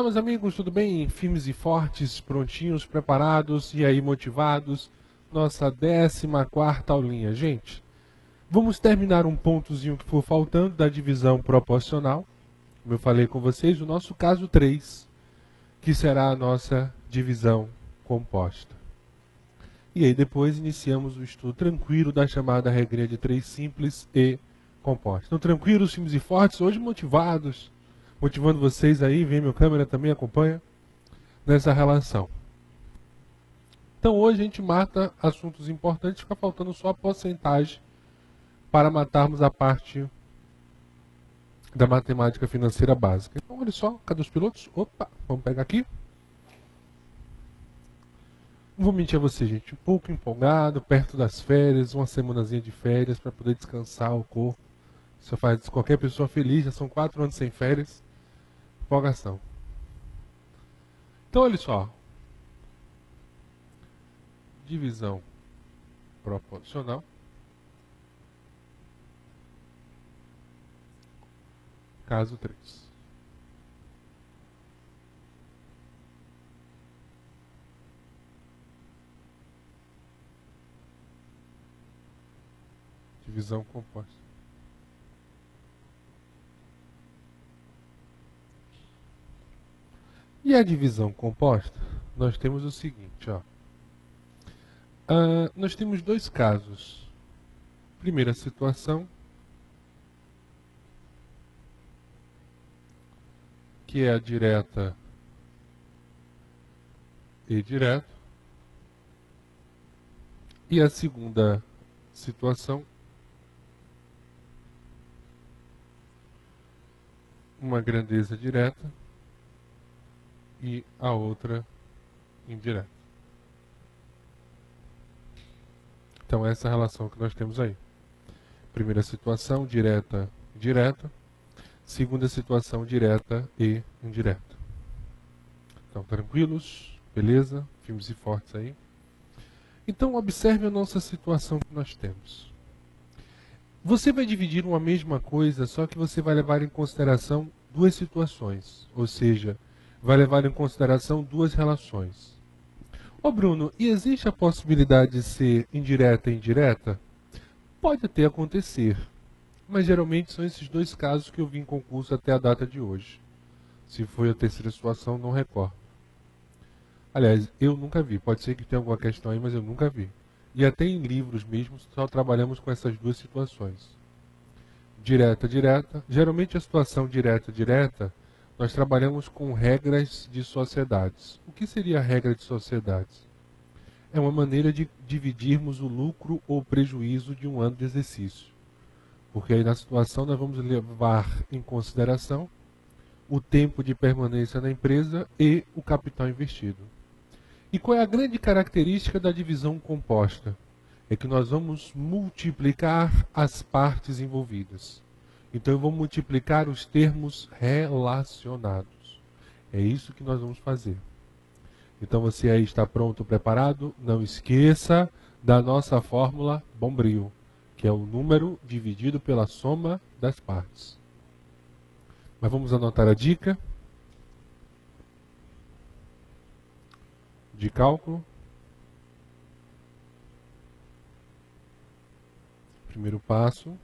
Olá, meus amigos, tudo bem? Firmes e fortes, prontinhos, preparados e aí motivados? Nossa 14ª aulinha. Gente, vamos terminar um pontozinho que for faltando da divisão proporcional. Como eu falei com vocês, o nosso caso 3, que será a nossa divisão composta. E aí depois iniciamos o estudo tranquilo da chamada regrinha de 3 simples e composta. Então tranquilos, firmes e fortes, hoje motivados, motivando vocês aí, vem meu câmera também, acompanha, nessa relação. Então hoje a gente mata assuntos importantes, fica faltando só a porcentagem para matarmos a parte da matemática financeira básica. Então olha só, cadê os pilotos? Opa, vamos pegar aqui. Não vou mentir a você, gente, um pouco empolgado, perto das férias, uma semanazinha de férias para poder descansar o corpo. Isso faz qualquer pessoa feliz, já são 4 anos sem férias. Empolgação. Então olha só. Divisão proporcional. Caso 3. Divisão composta. E a divisão composta, nós temos o seguinte, ó. Nós temos dois casos. Primeira situação, que é a direta e direto. E a segunda situação, uma grandeza direta e a outra indireta. Então essa é a relação que nós temos aí. Primeira situação, direta e direta. Segunda situação, direta e indireta. Então tranquilos, beleza? Firmes e fortes aí. Então observe a nossa situação que nós temos. Você vai dividir uma mesma coisa, só que você vai levar em consideração duas situações. Ou seja, vai levar em consideração duas relações. Ô Bruno, e existe a possibilidade de ser indireta e indireta? Pode até acontecer, mas geralmente são esses dois casos que eu vi em concurso até a data de hoje. Se foi a terceira situação, não recordo. Aliás, eu nunca vi, pode ser que tenha alguma questão aí, mas eu nunca vi. E até em livros mesmo, só trabalhamos com essas duas situações. Direta, direta. Geralmente a situação direta, direta, nós trabalhamos com regras de sociedades. O que seria a regra de sociedades? É uma maneira de dividirmos o lucro ou prejuízo de um ano de exercício. Porque aí na situação nós vamos levar em consideração o tempo de permanência na empresa e o capital investido. E qual é a grande característica da divisão composta? É que nós vamos multiplicar as partes envolvidas. Então eu vou multiplicar os termos relacionados. É isso que nós vamos fazer. Então você aí está pronto, preparado? Não esqueça da nossa fórmula Bombril, que é o número dividido pela soma das partes. Mas vamos anotar a dica de cálculo. Primeiro passo,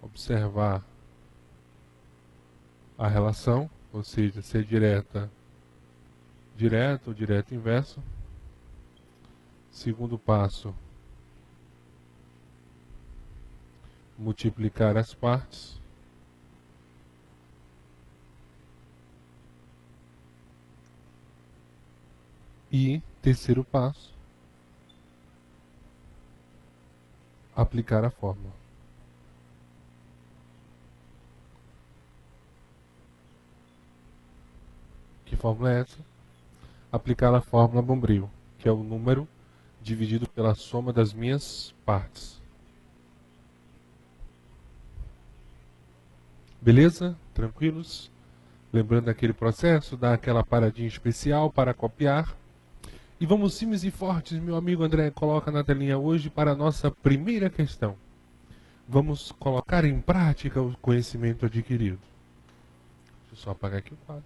observar a relação, ou seja, se é direta, direto ou direto inverso. Segundo passo, multiplicar as partes. E terceiro passo, aplicar a fórmula. Que fórmula é essa? Aplicar a fórmula Bombril, que é o número dividido pela soma das minhas partes. Beleza? Tranquilos? Lembrando aquele processo, dá aquela paradinha especial para copiar. E vamos firmes e fortes, meu amigo André, coloca na telinha hoje para a nossa primeira questão. Vamos colocar em prática o conhecimento adquirido. eu só apagar aqui o quadro.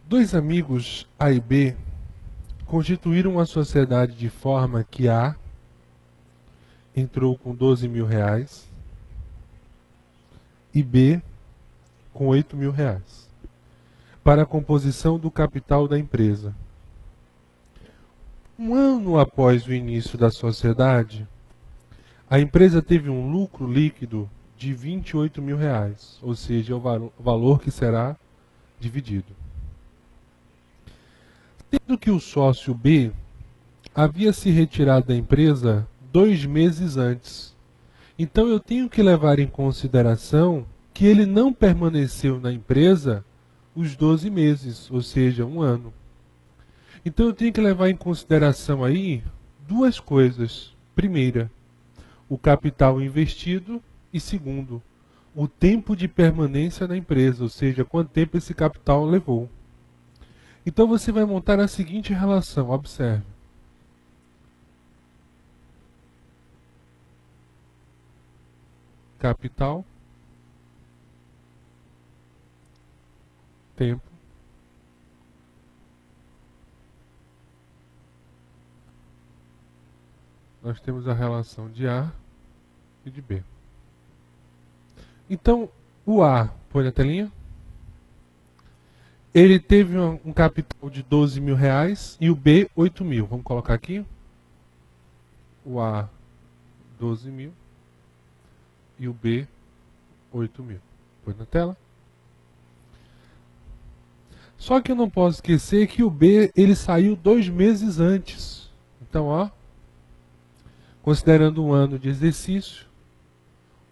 Dois amigos, A e B, constituíram uma sociedade de forma que A entrou com 12 mil reais e B com 8 mil reais para a composição do capital da empresa. Um ano após o início da sociedade, a empresa teve um lucro líquido de 28 mil reais, ou seja, o valor que será dividido. Sendo que o sócio B havia se retirado da empresa 2 meses antes. Então eu tenho que levar em consideração que ele não permaneceu na empresa os 12 meses, ou seja, um ano. Então eu tenho que levar em consideração aí duas coisas. Primeira, o capital investido e segundo, o tempo de permanência na empresa, ou seja, quanto tempo esse capital levou. Então você vai montar a seguinte relação, observe. Capital, tempo, nós temos a relação de A e de B. Então, o A, põe na telinha, ele teve um capital de 12 mil reais e o B, 8 mil. Vamos colocar aqui. O A, 12 mil e o B, 8 mil. Põe na tela. Só que eu não posso esquecer que o B, ele saiu 2 meses antes. Então, ó, considerando um ano de exercício,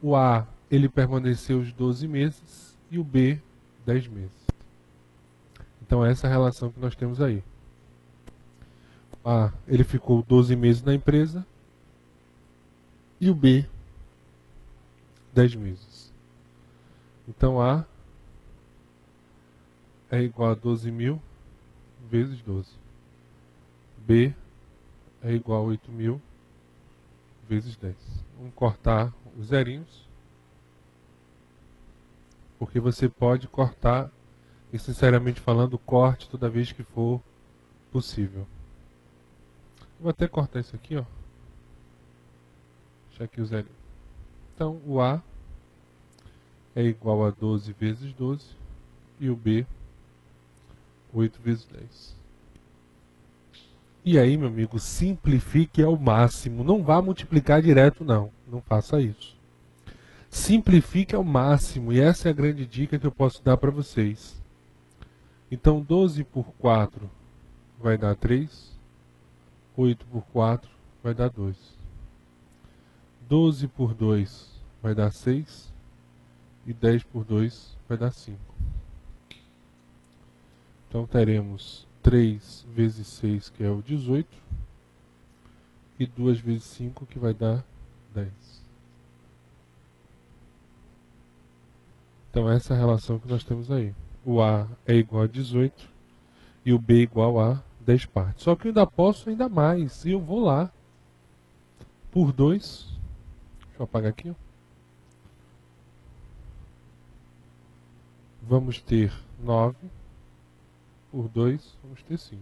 o A, ele permaneceu os 12 meses e o B, 10 meses. Então, essa é a relação que nós temos aí. O A, ele ficou 12 meses na empresa e o B, 10 meses. Então, A é igual a 12 mil vezes 12. B é igual a 8 mil vezes 10. Vamos cortar os zerinhos, porque você pode cortar, e sinceramente falando, corte toda vez que for possível. Vou até cortar isso aqui, ó. Deixar aqui o zerinho. Então, o A é igual a 12 vezes 12 e o B 8 vezes 10. E aí, meu amigo, simplifique ao máximo. Não vá multiplicar direto, não. Não faça isso. Simplifique ao máximo. E essa é a grande dica que eu posso dar para vocês. Então, 12 por 4 vai dar 3. 8 por 4 vai dar 2. 12 por 2 vai dar 6. E 10 por 2 vai dar 5. Então, teremos 3 vezes 6, que é o 18. E 2 vezes 5, que vai dar 10. Então, essa é a relação que nós temos aí. O A é igual a 18 e o B é igual a 10 partes. Só que eu ainda posso ainda mais. E eu vou lá. Por 2. Deixa eu apagar aqui. Ó. Vamos ter 9. Por 2, vamos ter 5.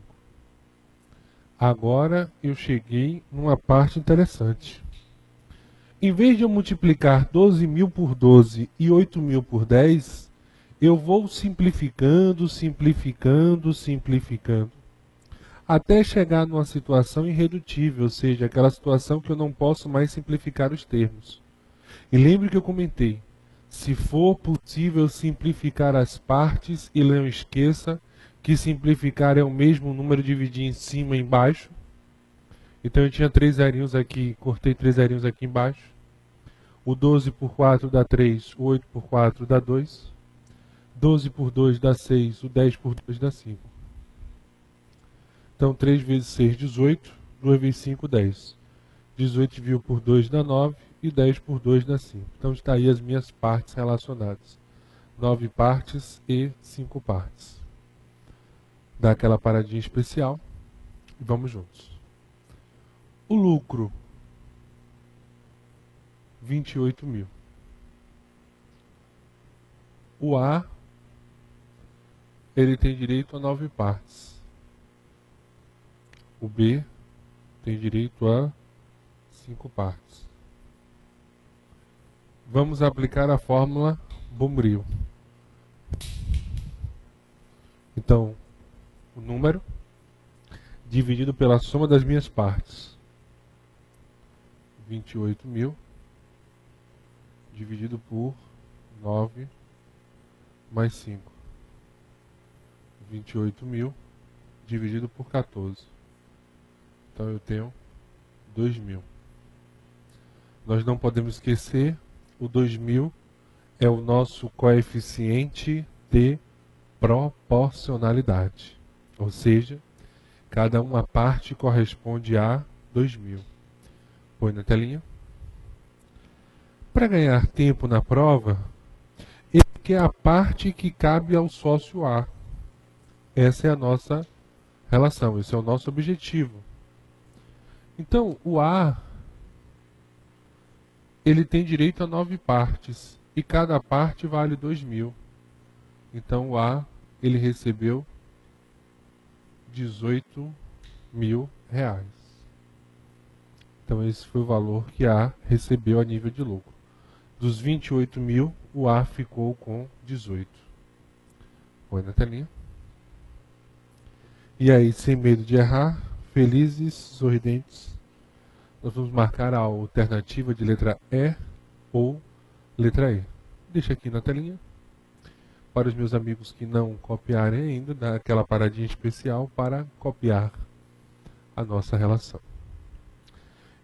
Agora eu cheguei numa parte interessante. Em vez de eu multiplicar 12 mil por 12 e 8 mil por 10, eu vou simplificando, simplificando, simplificando, até chegar numa situação irredutível, ou seja, aquela situação que eu não posso mais simplificar os termos. E lembre que eu comentei, se for possível simplificar as partes, e não esqueça que simplificar é o mesmo número dividir em cima e embaixo. Então eu tinha 3 zerinhos aqui, cortei 3 zerinhos aqui embaixo. O 12 por 4 dá 3, o 8 por 4 dá 2. 12 por 2 dá 6, o 10 por 2 dá 5. Então 3 vezes 6, 18, 2 vezes 5, 10. 18 dividido por 2 dá 9 e 10 por 2 dá 5. Então está aí as minhas partes relacionadas. 9 partes e 5 partes. Dá aquela paradinha especial e vamos juntos. O lucro, 28 mil. O A, ele tem direito a 9 partes. O B tem direito a 5 partes. Vamos aplicar a fórmula Bombril. Então, o número dividido pela soma das minhas partes. 28 mil dividido por 9 mais 5. 28 mil dividido por 14. Então eu tenho 2.000. Nós não podemos esquecer, o 2.000 é o nosso coeficiente de proporcionalidade. Ou seja, cada uma parte corresponde a 2.000. Põe na telinha. Para ganhar tempo na prova, ele quer a parte que cabe ao sócio A. Essa é a nossa relação, esse é o nosso objetivo. Então, o A, ele tem direito a 9 partes, e cada parte vale 2.000. Então, o A, ele recebeu 18.000 reais. Então, esse foi o valor que A recebeu a nível de lucro. Dos 28.000, o A ficou com 18. Põe na telinha. E aí, sem medo de errar, felizes, sorridentes, nós vamos marcar a alternativa de letra E ou letra E. Deixa aqui na telinha. Para os meus amigos que não copiarem ainda, dá aquela paradinha especial para copiar a nossa relação.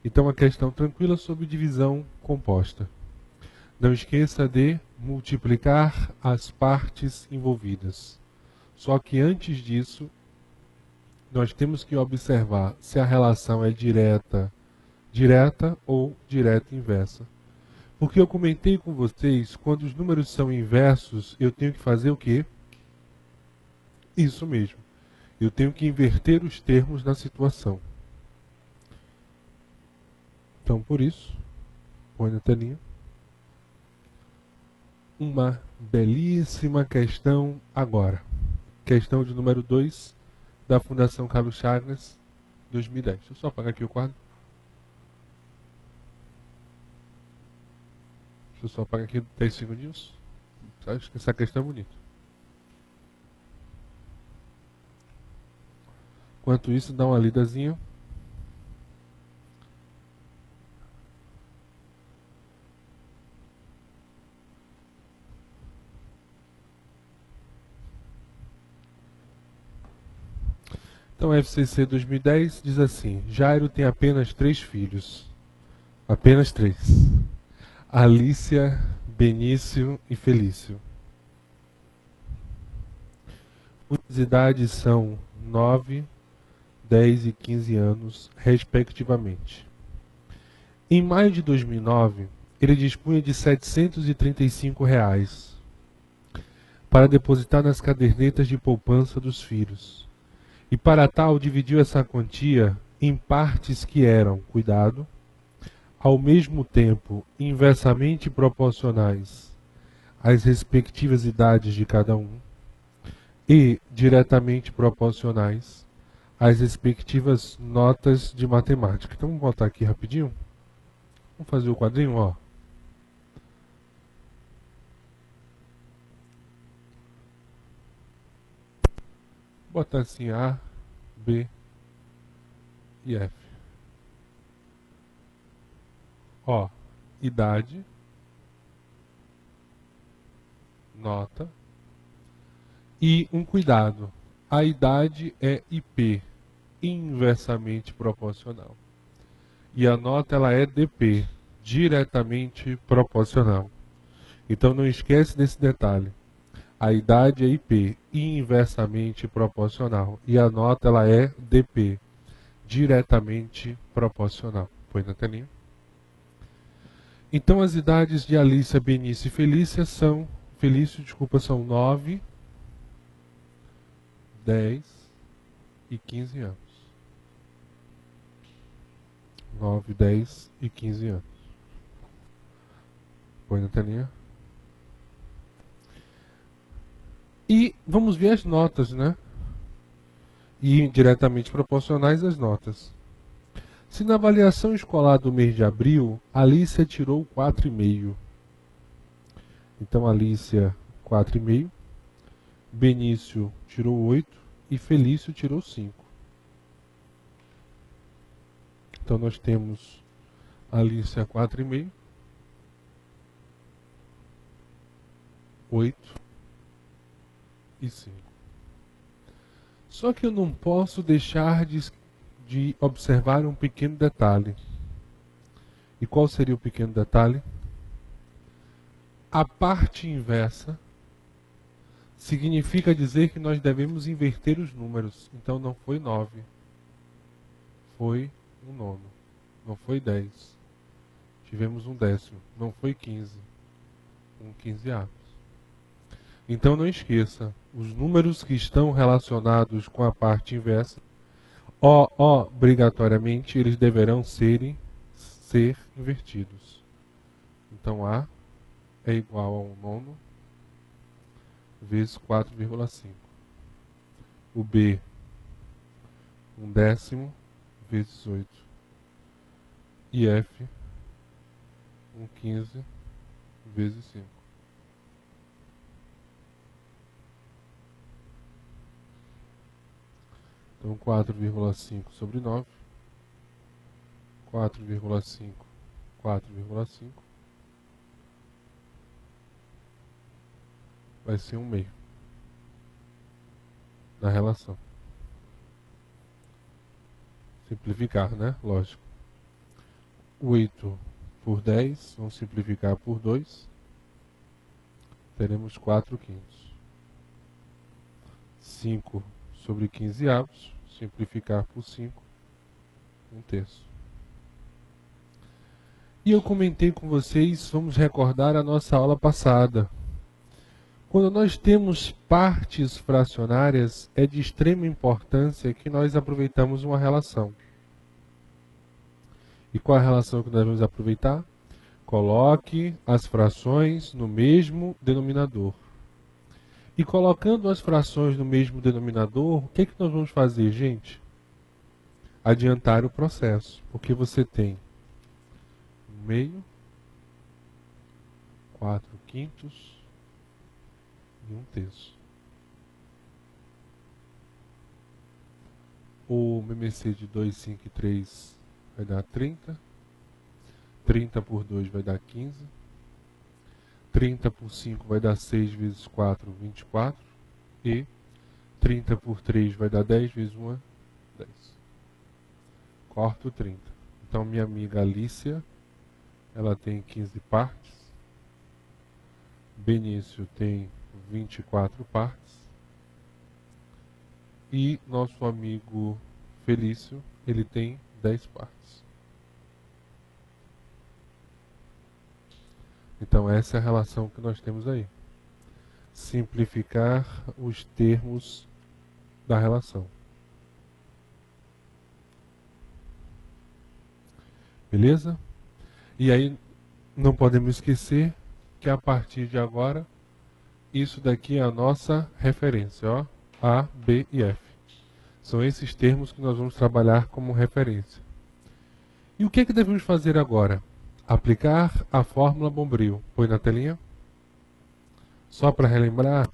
Então, a questão tranquila sobre divisão composta. Não esqueça de multiplicar as partes envolvidas. Só que antes disso, nós temos que observar se a relação é direta ou direta inversa. Porque eu comentei com vocês, quando os números são inversos, eu tenho que fazer o quê? Isso mesmo. Eu tenho que inverter os termos na situação. Então, por isso, põe na telinha. Uma belíssima questão agora. Questão de número 2 da Fundação Carlos Chagas, 2010. Deixa eu só apagar aqui o quadro. Deixa eu só apagar aqui 10 segundinhos. Acho que essa questão é bonita. Enquanto isso, dá uma lidazinha. Então, FCC 2010 diz assim: Jairo tem apenas 3 filhos. Apenas 3. Alícia, Benício e Felício. Suas idades são 9, 10 e 15 anos, respectivamente. Em maio de 2009, ele dispunha de R$ 735 para depositar nas cadernetas de poupança dos filhos. E para tal, dividiu essa quantia em partes que eram, cuidado, ao mesmo tempo inversamente proporcionais às respectivas idades de cada um e diretamente proporcionais às respectivas notas de matemática. Então vamos voltar aqui rapidinho. Vamos fazer o quadrinho, ó. Botar assim A, B e F. Ó, idade, nota e um cuidado. A idade é IP, inversamente proporcional. E a nota ela é DP, diretamente proporcional. Então não esquece desse detalhe. A idade é IP, inversamente proporcional. E a nota ela é DP, diretamente proporcional. Põe na telinha. Então as idades de Alícia, Benício e Felícia são Felício, desculpa, são 9, 10 e 15 anos. 9, 10 e 15 anos. Põe na telinha. E vamos ver as notas, né? E diretamente proporcionais às notas. Se na avaliação escolar do mês de abril, Alícia tirou 4,5. Então, Alícia, 4,5. Benício tirou 8 e Felício tirou 5. Então, nós temos Alícia 4,5, 8 e 5. Só que eu não posso deixar de observar um pequeno detalhe. E qual seria o pequeno detalhe? A parte inversa significa dizer que nós devemos inverter os números. Então não foi 9, foi um nono. Não foi 10. Tivemos um décimo. Não foi 15. Um quinzeavos. Então não esqueça, os números que estão relacionados com a parte inversa, obrigatoriamente, eles deverão ser invertidos. Então A é igual a um nono vezes 4,5. O B, um décimo vezes 8. E F, um 15 vezes 5. Então 4,5 sobre 9. 4,5, 4,5. Vai ser um meio na relação. Simplificar, né? Lógico. 8 por 10, vamos simplificar por 2. Teremos 4 quintos. 5 sobre 15 avos, simplificar por 5, 1/3. E eu comentei com vocês, vamos recordar a nossa aula passada. Quando nós temos partes fracionárias, é de extrema importância que nós aproveitamos uma relação. E qual a relação que nós vamos aproveitar? Coloque as frações no mesmo denominador. E colocando as frações no mesmo denominador, o que é que nós vamos fazer, gente? Adiantar o processo. Porque você tem 1/2, 4 quintos e 1/3. O MMC de 2, 5 e 3 vai dar 30. 30 por 2 vai dar 15. 30 por 5 vai dar 6 vezes 4, 24. E 30 por 3 vai dar 10 vezes 1, 10. Corto 30. Então, minha amiga Alícia, ela tem 15 partes. Benício tem 24 partes. E nosso amigo Felício, ele tem 10 partes. Então essa é a relação que nós temos aí. Simplificar os termos da relação. Beleza? E aí não podemos esquecer que a partir de agora, isso daqui é a nossa referência, ó, A, B e F. São esses termos que nós vamos trabalhar como referência. E o que é que devemos fazer agora? Aplicar a fórmula Bombril. Põe na telinha. Só para relembrar,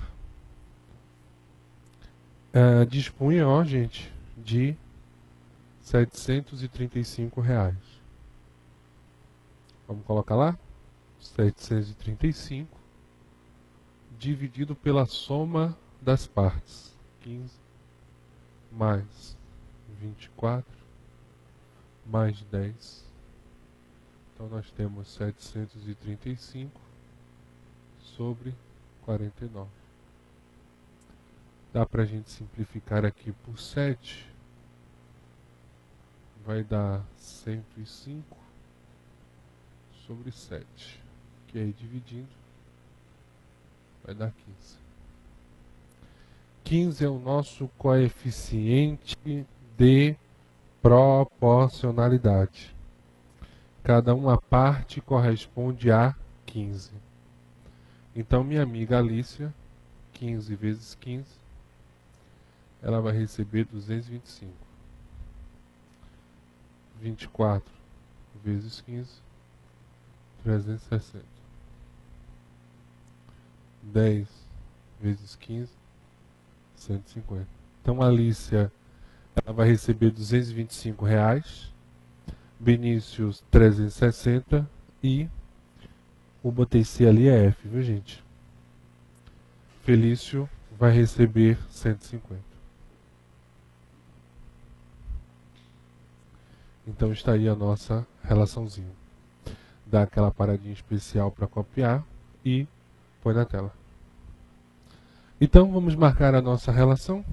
dispunha, ó, gente, de R$ 735. Vamos colocar lá? 735 dividido pela soma das partes. 15 mais 24 mais 10. Então nós temos 735 sobre 49. Dá para a gente simplificar aqui por 7. Vai dar 105 sobre 7. Que aí dividindo Vai dar 15. 15 é o nosso coeficiente de proporcionalidade. Cada uma parte corresponde a 15. Então, minha amiga Alicia, 15 vezes 15, ela vai receber 225. 24 vezes 15, 360. 10 vezes 15, 150. Então, a Alicia, ela vai receber R$225, Benícius 360 e o botei C ali é F, viu, gente? Felício vai receber 150. Então está aí a nossa relaçãozinha. Dá aquela paradinha especial para copiar e põe na tela. Então vamos marcar a nossa relação.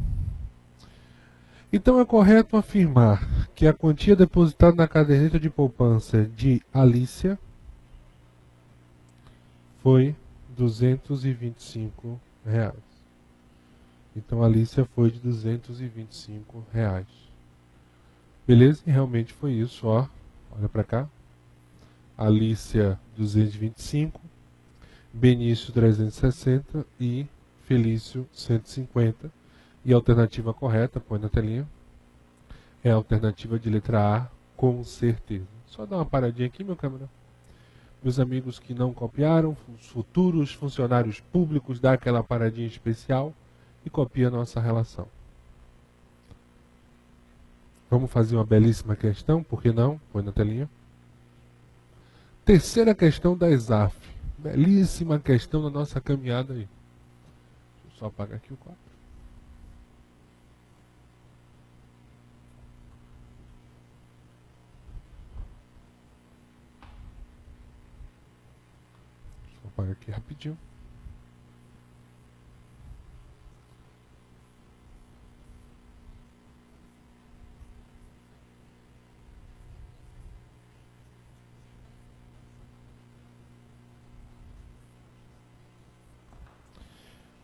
Então é correto afirmar que a quantia depositada na caderneta de poupança de Alicia foi R$225. Então a Alicia foi de R$225. Beleza? E realmente foi isso, ó. Olha para cá. Alicia 225, Benício 360 e Felício 150. E a alternativa correta, põe na telinha, é a alternativa de letra A, com certeza. Só dar uma paradinha aqui, meu câmera. Meus amigos que não copiaram, os futuros funcionários públicos, dá aquela paradinha especial e copia a nossa relação. Vamos fazer uma belíssima questão, por que não? Põe na telinha. Terceira questão da ESAF. Belíssima questão na nossa caminhada aí. Deixa eu só apagar aqui o quadro. Deixa eu apagar aqui rapidinho.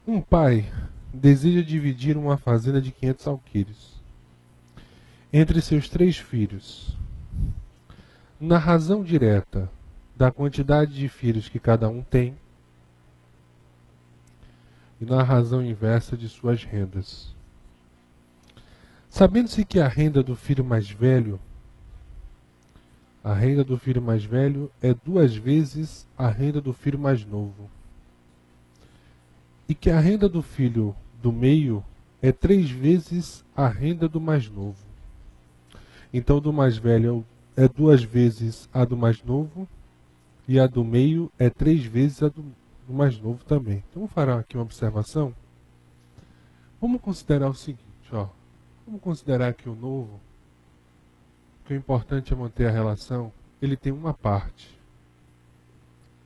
Um pai deseja dividir uma fazenda de 500 alqueires entre seus 3 filhos. Na razão direta da quantidade de filhos que cada um tem e na razão inversa de suas rendas. Sabendo-se que a renda do filho mais velho é 2 vezes a renda do filho mais novo. E que a renda do filho do meio é 3 vezes a renda do mais novo. Então, do mais velho é 2 vezes a do mais novo, e a do meio é 3 vezes a do mais novo também. Então, vamos fazer aqui uma observação. Vamos considerar o seguinte, ó. Vamos considerar que o novo, que o importante é manter a relação, ele tem uma parte.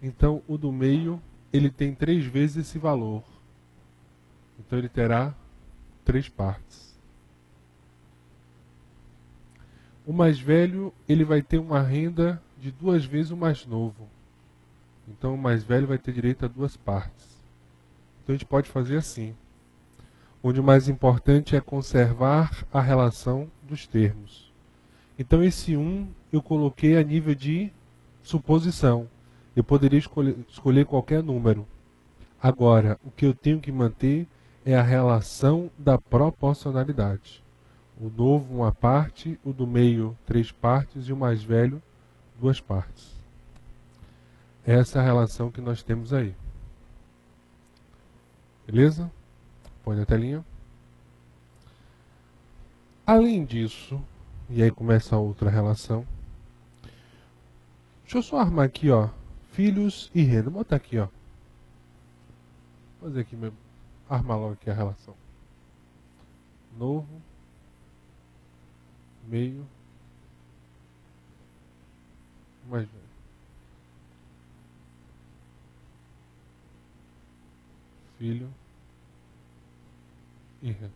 Então, o do meio, ele tem 3 vezes esse valor. Então, ele terá 3 partes. O mais velho, ele vai ter uma renda de 2 vezes o mais novo. Então, o mais velho vai ter direito a 2 partes. Então, a gente pode fazer assim. Onde o mais importante é conservar a relação dos termos. Então, esse 1 eu coloquei a nível de suposição. Eu poderia escolher qualquer número. Agora, o que eu tenho que manter é a relação da proporcionalidade. O novo, uma parte, o do meio, 3 partes, e o mais velho, 2 partes. Essa é a relação que nós temos aí. Beleza? Põe na telinha. Além disso, e aí começa a outra relação. Deixa eu só armar aqui, ó. Filhos e renda. Vou botar aqui, ó. Vou fazer aqui mesmo. Armar logo aqui a relação. Novo. Meio. Mais velho. Filho. E renda.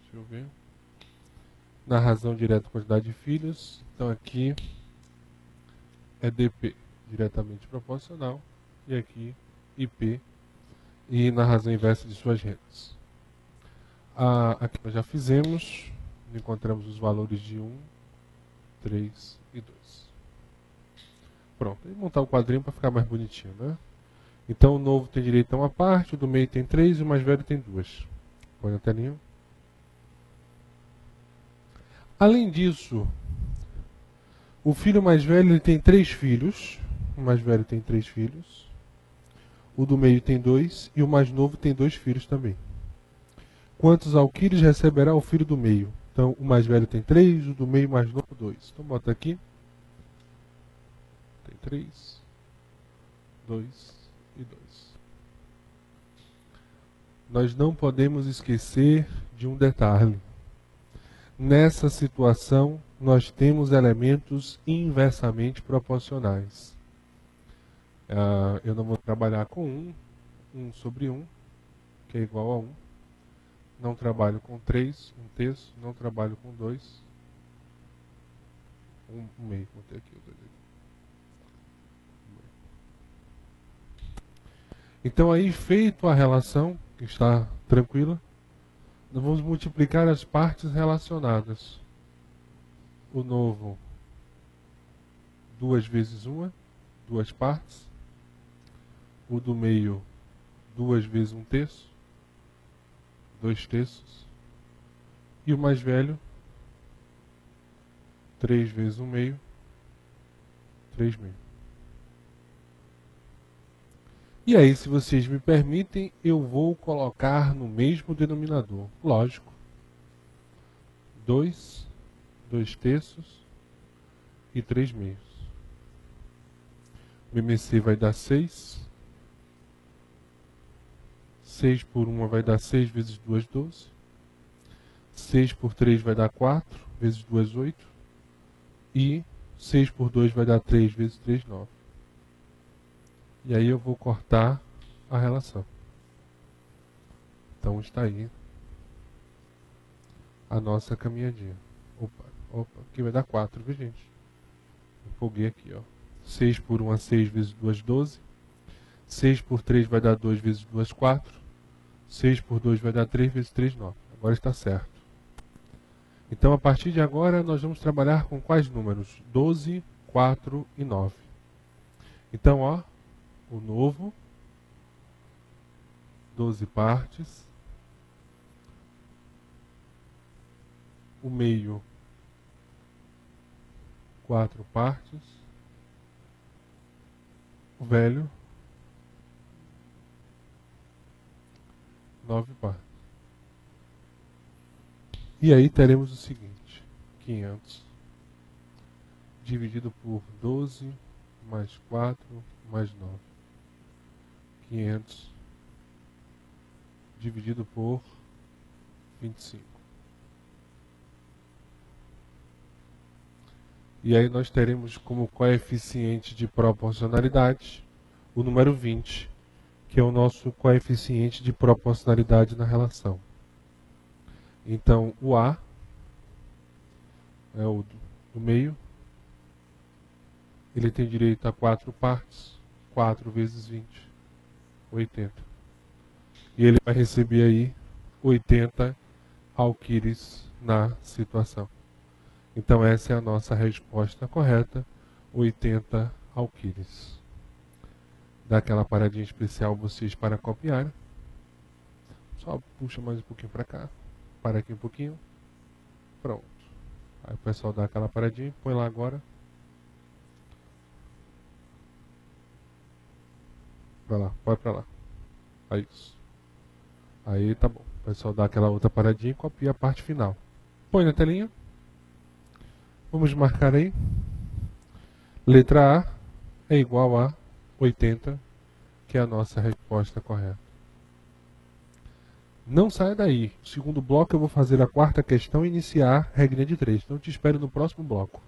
Deixa eu ver. Na razão direta quantidade de filhos. Então aqui é DP diretamente proporcional. e aqui IP, e na razão inversa de suas rendas. Aqui nós já fizemos, encontramos os valores de 1, 3 e 2. Pronto, vou montar o quadrinho para ficar mais bonitinho, né? Então o novo tem direito a uma parte, o do meio tem 3 e o mais velho tem 2. Põe na telinha. Além disso, o filho mais velho ele tem 3 filhos. O mais velho tem 3 filhos. O do meio tem 2 e o mais novo tem 2 filhos também. Quantos alquires receberá o filho do meio? Então o mais velho tem 3, o do meio mais novo 2. Então bota aqui. Tem 3, 2 e 2. Nós não podemos esquecer de um detalhe. Nessa situação, nós temos elementos inversamente proporcionais. Eu não vou trabalhar com 1 sobre 1, que é igual a 1. Não trabalho com 3, 1/3. Não trabalho com 2. 1/2. Vou ter aqui o 2 aqui. Então aí, feito a relação, que está tranquila, nós vamos multiplicar as partes relacionadas. O novo, 2 vezes 1, 2 partes. O do meio, 2 vezes 1/3, 2/3. E o mais velho, 3 vezes 1/2, 3/2. E aí, se vocês me permitem, eu vou colocar no mesmo denominador. Lógico. 2, 2/3 e 3/2. O MMC vai dar 6. 6 por 1 vai dar 6 vezes 2, 12. 6 por 3 vai dar 4, vezes 2, 8. E 6 por 2 vai dar 3 vezes 3, 9. E aí eu vou cortar a relação. Então está aí a nossa caminhadinha. Opa, aqui vai dar 4, viu gente? Empolguei aqui, ó. 6 por 1 é 6 vezes 2, 12. 6 por 3 vai dar 2 vezes 2, 4. 6 por 2 vai dar 3 vezes 3, 9. Agora está certo. Então, a partir de agora, nós vamos trabalhar com quais números? 12, 4 e 9. Então, ó, o novo, 12 partes. O meio, 4 partes. O velho, 9 partes. E aí teremos o seguinte: 500 dividido por 12 mais 4 mais 9. 500 dividido por 25. E aí nós teremos como coeficiente de proporcionalidade o número 20, que é o nosso coeficiente de proporcionalidade na relação. Então, o A é o do meio. Ele tem direito a 4 partes. 4 vezes 20, 80. E ele vai receber aí 80 alquires na situação. Então, essa é a nossa resposta correta, 80 alquires. Dá aquela paradinha especial vocês para copiar. Só puxa mais um pouquinho para cá. Para aqui um pouquinho. Pronto. Aí o pessoal dá aquela paradinha. Põe lá agora. Pra lá. Põe pra lá. Aí isso. Aí tá bom. O pessoal dá aquela outra paradinha e copia a parte final. Põe na telinha. Vamos marcar aí. Letra A é igual a 80, que é a nossa resposta correta. Não saia daí. No segundo bloco eu vou fazer a quarta questão e iniciar a regrinha de 3. Então eu te espero no próximo bloco.